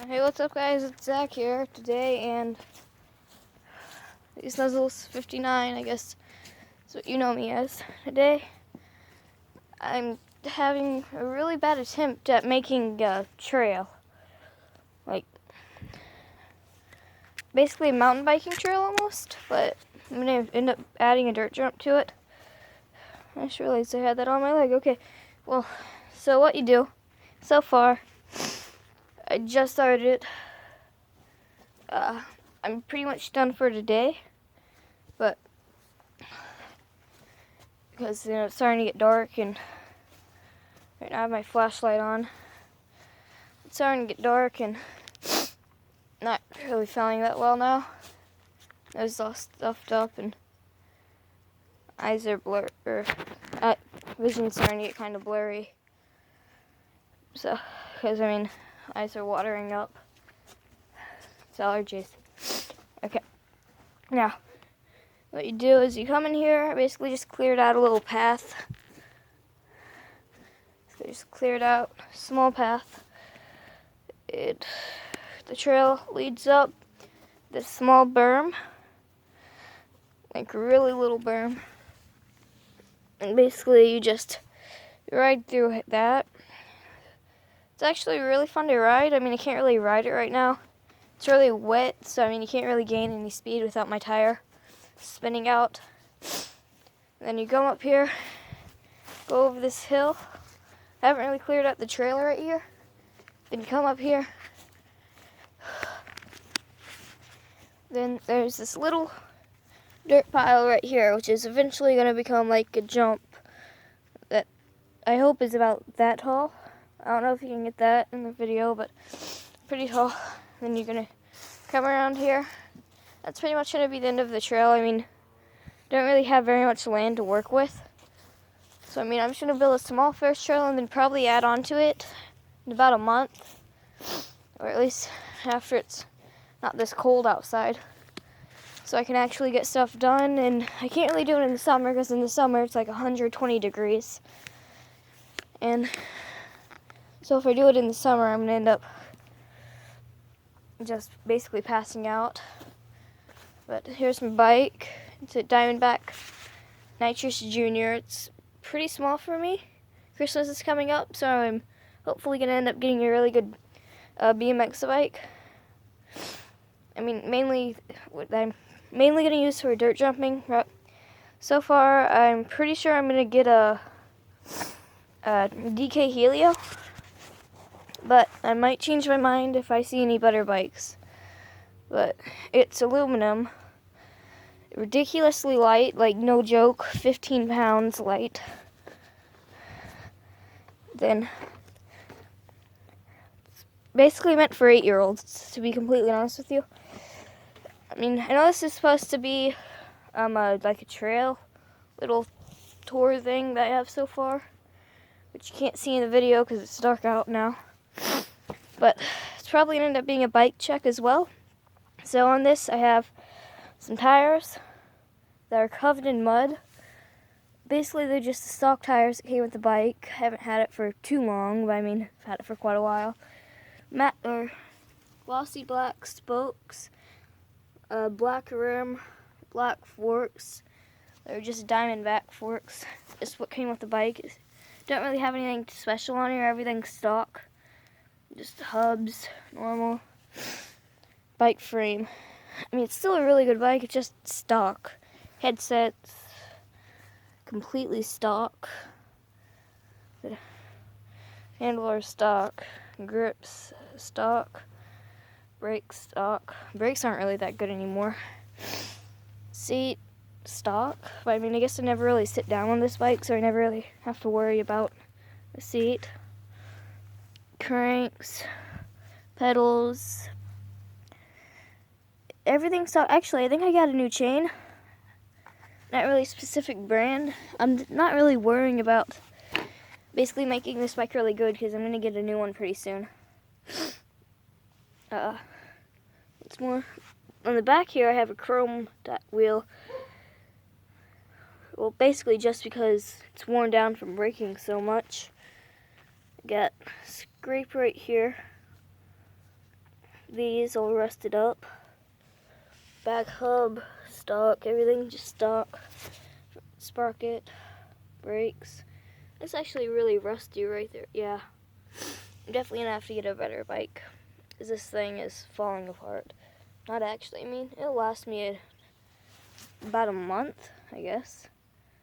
Hey, what's up, guys? It's Zach here today, and these Nuzzles 59, I guess is what you know me as. Today, I'm having a really bad attempt at making a trail. Like, basically a mountain biking trail almost, but I'm gonna end up adding a dirt jump to it. I just realized I had that on my leg. Okay, well, so what you do, so far, I just started it. I'm pretty much done for today, but because it's starting to get dark, and right now I have my flashlight on. It's starting to get dark and not really feeling that well now. I was all stuffed up and eyes are blurred, or vision's starting to get kind of blurry. So, because eyes are watering up. It's allergies. Okay. Now, what you do is you come in here. I basically just cleared out a little path. So just cleared out a small path. The trail leads up this small berm, like a really little berm, and basically you just ride through that. It's actually really fun to ride. I can't really ride it right now. It's really wet, so you can't really gain any speed without my tire spinning out. And then you come up here, go over this hill. I haven't really cleared out the trail right here. Then you come up here. Then there's this little dirt pile right here, which is eventually going to become like a jump that I hope is about that tall. I don't know if you can get that in the video, but pretty tall. Then you're going to come around here. That's pretty much going to be the end of the trail. Don't really have very much land to work with. So, I'm just going to build a small first trail and then probably add on to it in about a month. Or at least after it's not this cold outside. So I can actually get stuff done. And I can't really do it in the summer because in the summer it's like 120 degrees. And so if I do it in the summer, I'm going to end up just basically passing out. But here's my bike. It's a Diamondback Nitrous Junior. It's pretty small for me. Christmas is coming up, so I'm hopefully going to end up getting a really good BMX bike. Mainly what I'm mainly going to use for dirt jumping. So far, I'm pretty sure I'm going to get a DK Helio, but I might change my mind if I see any better bikes. But it's aluminum, ridiculously light, like no joke, 15 pounds light. Then it's basically meant for 8-year-olds, to be completely honest with you. I know this is supposed to be like a trail, little tour thing that I have so far, which you can't see in the video because it's dark out now. But it's probably going to end up being a bike check as well. So on this, I have some tires that are covered in mud. Basically, they're just the stock tires that came with the bike. I haven't had it for too long, but I've had it for quite a while. Matte or glossy black spokes, black rim, black forks. They're just Diamondback forks. Just what came with the bike. Don't really have anything special on here. Everything's stock. Just hubs, normal. Bike frame. It's still a really good bike. It's just stock. Headsets, completely stock. The handlebars stock. Grips stock. Brakes stock. Brakes aren't really that good anymore. Seat stock. But I guess I never really sit down on this bike, so I never really have to worry about the seat. Cranks, pedals, everything stock. Actually, I think I got a new chain. Not really specific brand. I'm not really worrying about basically making this bike really good because I'm going to get a new one pretty soon. What's more, on the back here I have a chrome wheel. Well, basically just because it's worn down from braking so much. I got a scrape right here. these all rusted up. Back hub, stock, everything just stock. Sprocket, brakes. It's actually really rusty right there. Yeah, I'm definitely gonna have to get a better bike, because this thing is falling apart. Not actually, I mean, it'll last me about a month, I guess.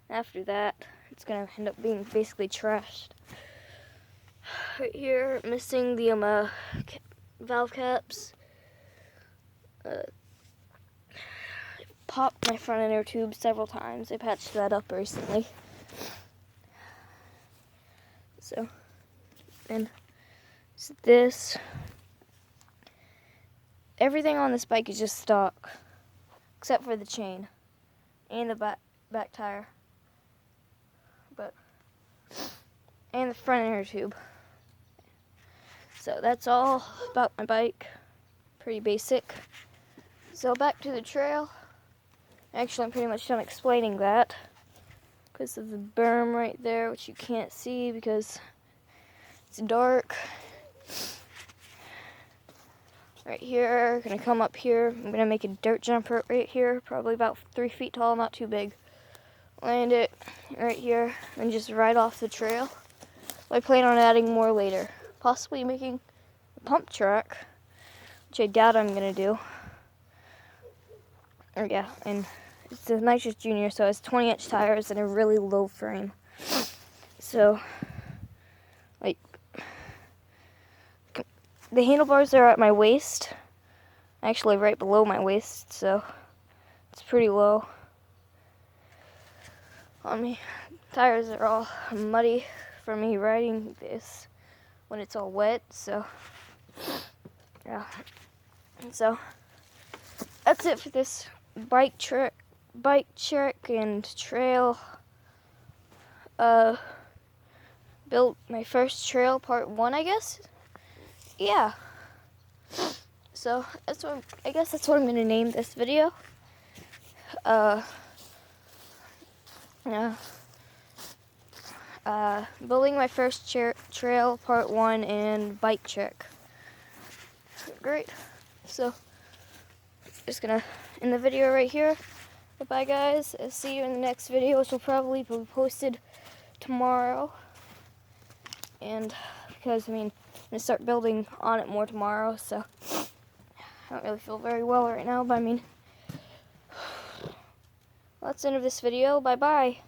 After that, it's gonna end up being basically trashed. Right here, missing the valve caps. Popped my front inner tube several times. I patched that up recently. So, and this. Everything on this bike is just stock, except for the chain and the back tire, and the front inner tube. So that's all about my bike. Pretty basic. So back to the trail. Actually, I'm pretty much done explaining that because of the berm right there, which you can't see because it's dark. Right here, gonna come up here. I'm gonna make a dirt jumper right here, probably about 3 feet tall, not too big. Land it right here and just ride off the trail. I plan on adding more later, possibly making a pump track, which I doubt I'm gonna do. Or yeah, and it's a Nitrous Junior, so it's 20-inch tires and a really low frame. So, like, the handlebars are at my waist, actually right below my waist, so it's pretty low on me. Tires are all muddy from me riding this when it's all wet, so yeah. And so that's it for this bike check and trail. Built my first trail part 1, I guess. Yeah. So I guess that's what I'm gonna name this video. Building my first trail part 1 and bike check. Great. So just gonna end the video right here. Bye guys. I'll see you in the next video, which will probably be posted tomorrow. And because I mean, I'm gonna start building on it more tomorrow, so I don't really feel very well right now, but I mean, well, that's the end of this video. Bye bye.